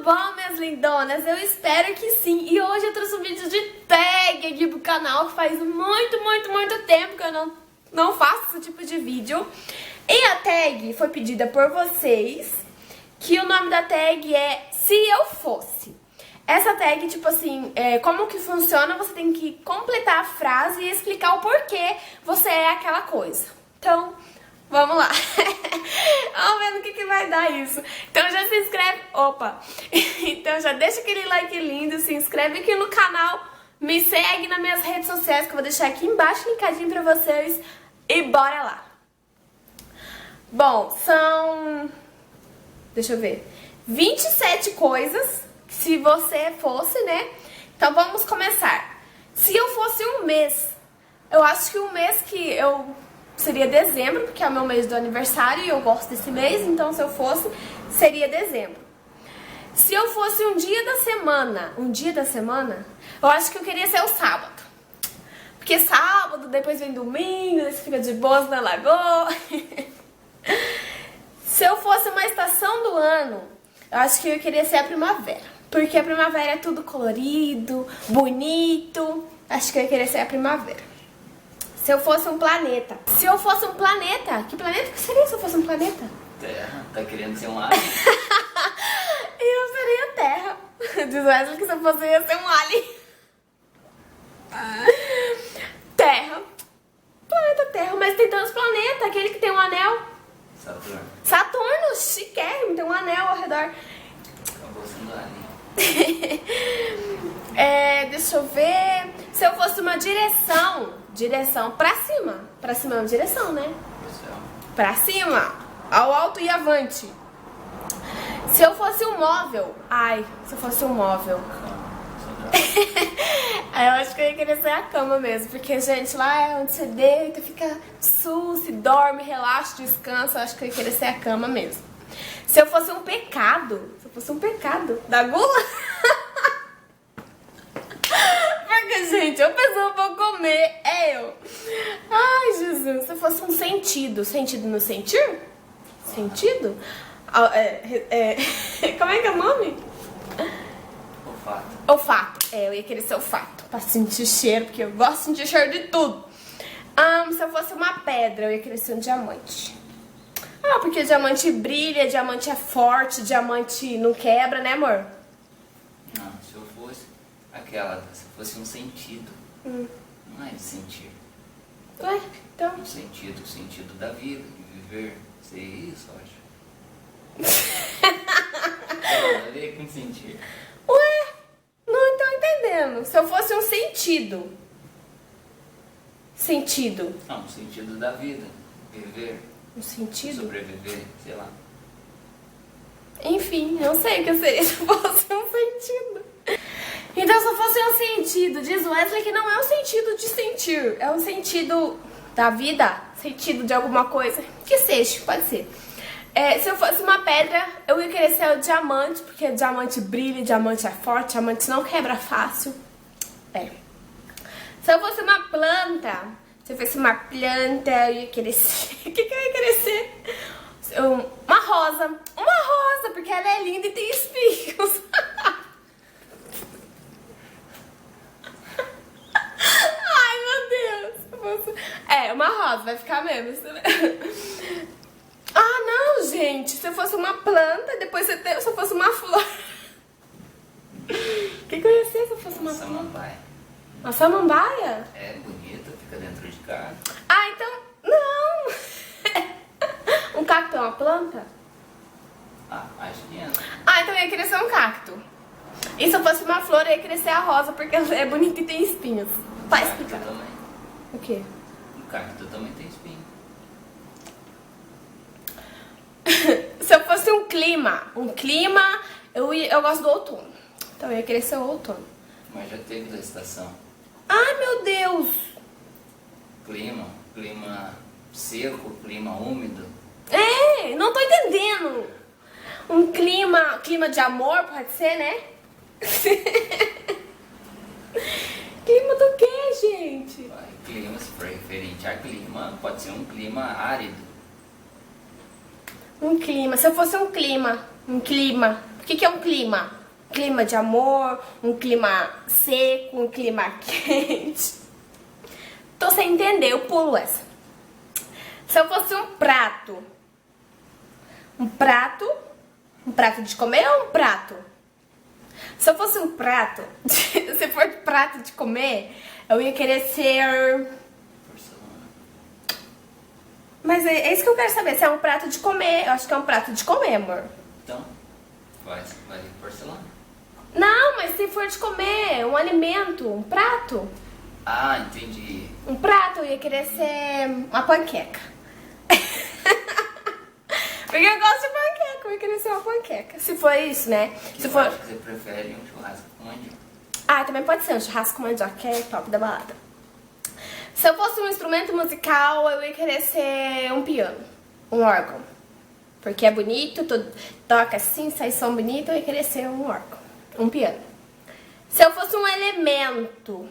bom, minhas lindonas? Eu espero que sim. E hoje eu trouxe um vídeo de tag aqui pro canal, que faz muito tempo que eu não faço esse tipo de vídeo. E a tag foi pedida por vocês, que o nome da tag é Se Eu Fosse. Essa tag, tipo assim, como que funciona, você tem que completar a frase e explicar o porquê você é aquela coisa. Então, vamos lá. Vamos ver no que vai dar isso. Então já se inscreve. Opa! Então já deixa aquele like lindo, se inscreve aqui no canal, me segue nas minhas redes sociais, que eu vou deixar aqui embaixo linkadinho pra vocês. E bora lá! Bom, são... deixa eu ver. 27 coisas, se você fosse, né? Então vamos começar. Se eu fosse um mês, eu acho que o mês que eu... seria dezembro, porque é o meu mês do aniversário e eu gosto desse mês, então se eu fosse, seria dezembro. Se eu fosse um dia da semana, eu acho que eu queria ser o sábado. Porque sábado, depois vem domingo, você fica de boas na lagoa. Se eu fosse uma estação do ano, eu acho que eu queria ser a primavera. Porque a primavera é tudo colorido, bonito. Acho que eu queria ser a primavera. Se eu fosse um planeta. Se eu fosse um planeta, que planeta que seria se eu fosse um planeta? Terra. Tá querendo ser um alien? Eu seria Terra. Diz Wesley que se eu fosse, eu ia ser um alien. Terra. Planeta Terra, mas tem tantos planetas. Aquele que tem um anel. Saturno. Saturno, chiquérrimo, tem um anel ao redor. Acabou sendo alien. Deixa eu ver. Se eu fosse uma direção pra cima. Pra cima é uma direção, né? Pessoal. Pra cima, ao alto e avante. Se eu fosse um móvel. Se eu fosse um móvel. Eu acho que eu ia querer ser a cama mesmo. Porque, gente, lá é onde você deita, fica se dorme, relaxa, descansa. Eu acho que eu ia querer ser a cama mesmo. Se eu fosse um pecado. Se eu fosse um pecado da gula. Porque, gente, a pessoa pra comer é eu. Ai, Jesus. Se eu fosse um sentido. Sentido no sentir? Sentido? Como é que é o nome? Olfato. Olfato. Eu ia querer ser olfato. Pra sentir cheiro, porque eu gosto de sentir cheiro de tudo. Se eu fosse uma pedra, eu ia querer ser um diamante. Porque diamante brilha, diamante é forte, diamante não quebra, né, amor? Não, se eu fosse aquela, se fosse um sentido. Não é de sentir. Ué, então... Um sentido, o sentido da vida, de viver. Ser isso, eu acho. Nada a ver com sentir. Ué, não tô entendendo. Se eu fosse um sentido. Sentido. Não, o sentido da vida. Viver, Um sentido? sobreviver, sei lá. Enfim, não sei o que eu seria se eu fosse um sentido. Então, se eu fosse um sentido, diz Wesley que não é um sentido de sentir, é um sentido da vida, sentido de alguma coisa, que seja, pode ser. Se eu fosse uma pedra, eu ia querer ser o diamante, porque diamante brilha, diamante é forte, diamante não quebra fácil. Se eu fosse uma planta, eu ia querer ser... O que eu ia querer ser? Uma rosa. Uma rosa, porque ela é linda e tem espinhos. Ai, meu Deus. Uma rosa, vai ficar mesmo. Não, gente. Se eu fosse uma planta, depois se eu fosse uma flor. O que eu ia ser se eu fosse uma flor? Samambaia. Uma samambaia? É bonita, fica dentro de casa. Então... Não! Um cacto é uma planta? Acho que é. Então eu ia querer ser um cacto. E se eu fosse uma flor, eu ia querer ser a rosa, porque ela é bonita e tem espinhos. Vai explicar. Também. O quê? O cacto também tem espinho. Se eu fosse um clima, eu gosto do outono. Então eu ia querer ser o outono. Mas já teve da estação. Ai, meu Deus! Clima seco, clima úmido. Não tô entendendo. Um clima de amor, pode ser, né? Clima do quê, gente? Clima, se for referente a clima, pode ser um clima árido. Um clima, se eu fosse um clima, O que é um clima? Clima de amor, um clima seco, um clima quente. Tô sem entender, eu pulo essa. Se eu fosse um prato de comer ou um prato? Se eu fosse um prato, se for prato de comer, eu ia querer ser... Porcelana. Mas é isso que eu quero saber, se é um prato de comer. Eu acho que é um prato de comer, amor. Então, vai porcelana. Não, mas se for de comer, um alimento, um prato. Ah, entendi. Um prato, eu ia querer ser uma panqueca. Porque eu gosto de panqueca, eu ia querer ser uma panqueca. Se for isso, né? Se for... acho que você prefere um churrasco com mandioca. Ah, também pode ser um churrasco com mandioca, que é top da balada. Se eu fosse um instrumento musical, eu ia querer ser um piano, um órgão. Porque é bonito, toca assim, sai som bonito, eu ia querer ser um órgão, um piano. Se eu fosse um elemento...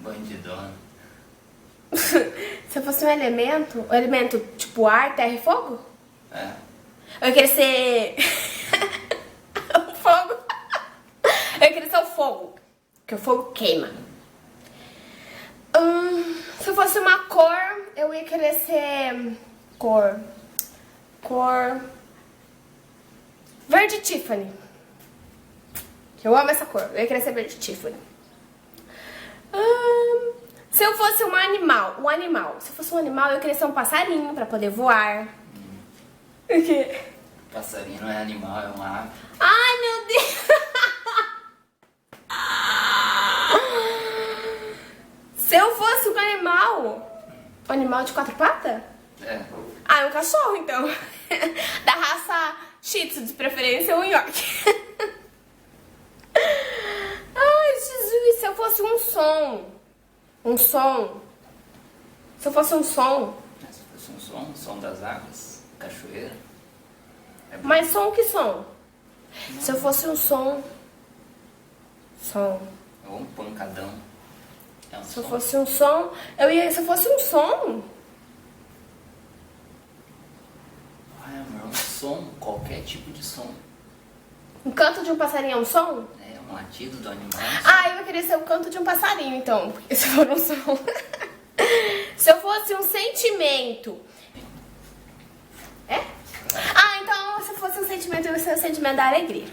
Bandidona. Se eu fosse um elemento tipo ar, terra e fogo, É. eu ia querer ser... o fogo. Eu ia querer ser o fogo, porque o fogo queima. Se eu fosse uma cor, eu ia querer ser... Cor... Verde Tiffany. Eu amo essa cor, eu ia querer ser verde Tiffany. Se eu fosse um animal, se eu fosse um animal, eu queria ser um passarinho pra poder voar. O quê? Passarinho não é animal, é uma ave. Ai, meu Deus! Se eu fosse um animal de 4 patas? É. Ah, é um cachorro, então. Da raça Shih Tzu, de preferência, ou York. Ai, Jesus, se eu fosse um som. Se eu fosse um som. Se fosse um som das águas, cachoeira. É bom. Mas som que som? Se eu fosse um som. Ou um pancadão. É um Se eu som. fosse um som. Se eu fosse um som. Ai, amor, um som, qualquer tipo de som. Um canto de um passarinho é um som? É um latido do animal. Ah, eu ia querer ser o canto de um passarinho, então. Porque se for um som. Se eu fosse um sentimento. É? Ah, então se eu fosse um sentimento, eu ia ser o sentimento da alegria.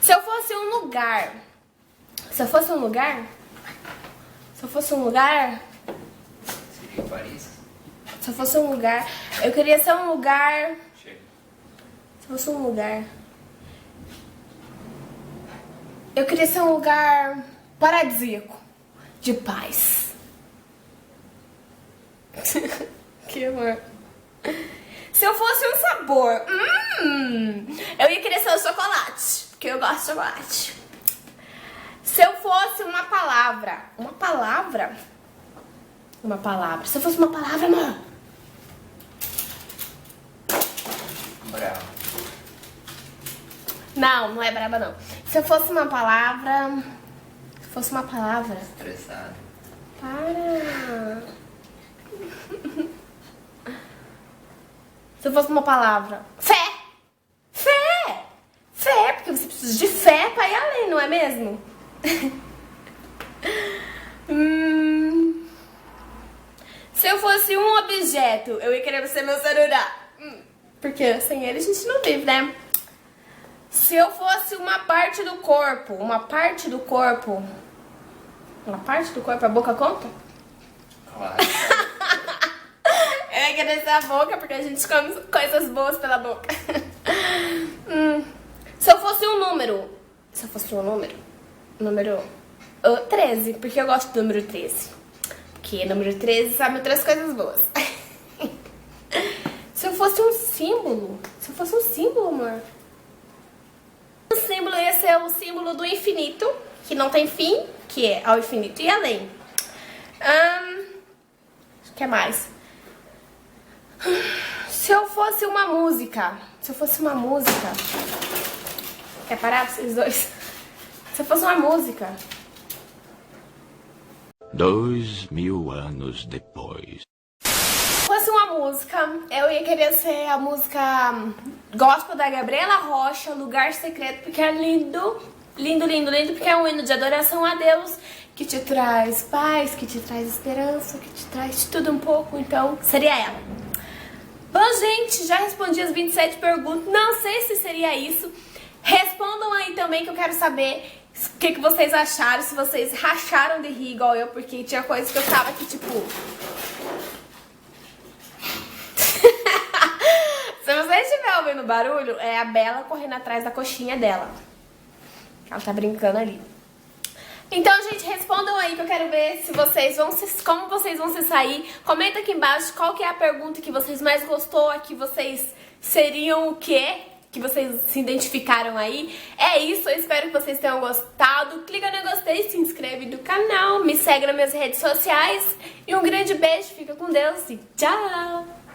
Se eu fosse um lugar. Seria Paris? Se eu fosse um lugar. Eu queria ser um lugar. Chega. Se eu fosse um lugar. Eu queria ser um lugar paradisíaco. De paz. Que amor. Se eu fosse um sabor, eu ia querer ser o chocolate, porque eu gosto de chocolate. Se eu fosse uma palavra, se eu fosse uma palavra, amor. Bravo. Não é braba não. Se eu fosse uma palavra, Estressado. para. Se eu fosse uma palavra, fé, porque você precisa de fé pra ir além, não é mesmo? Se eu fosse um objeto, eu ia querer ser meu celular, porque sem ele a gente não vive, né? Se eu fosse uma parte do corpo, a boca conta? Claro. Eu ia querer ser a boca, porque a gente come coisas boas pela boca. Se eu fosse um número, número 13, porque eu gosto do número 13. Porque número 13 sabe outras coisas boas. Se eu fosse um símbolo, amor. O símbolo ia ser o símbolo do infinito, que não tem fim, que é ao infinito e além. O que mais? Se eu fosse uma música. Quer parar vocês dois? Se eu fosse uma música. 2000 anos depois. Se fosse uma música, eu ia querer ser a música Gospel da Gabriela Rocha, Lugar Secreto, porque é lindo, lindo, lindo, lindo, porque é um hino de adoração a Deus, que te traz paz, que te traz esperança, que te traz tudo um pouco, então seria ela. Bom, gente, já respondi as 27 perguntas, não sei se seria isso. Respondam aí também que eu quero saber o que vocês acharam, se vocês racharam de rir igual eu, porque tinha coisas que eu tava aqui, tipo... Se você estiver ouvindo barulho, é a Bela correndo atrás da coxinha dela. Ela tá brincando ali. Então, gente, respondam aí que eu quero ver se vocês vão como vocês vão se sair. Comenta aqui embaixo qual que é a pergunta que vocês mais gostou, que vocês seriam o quê? Que vocês se identificaram aí. É isso, eu espero que vocês tenham gostado. Clica no gostei, se inscreve no canal, me segue nas minhas redes sociais. E um grande beijo, fica com Deus e tchau!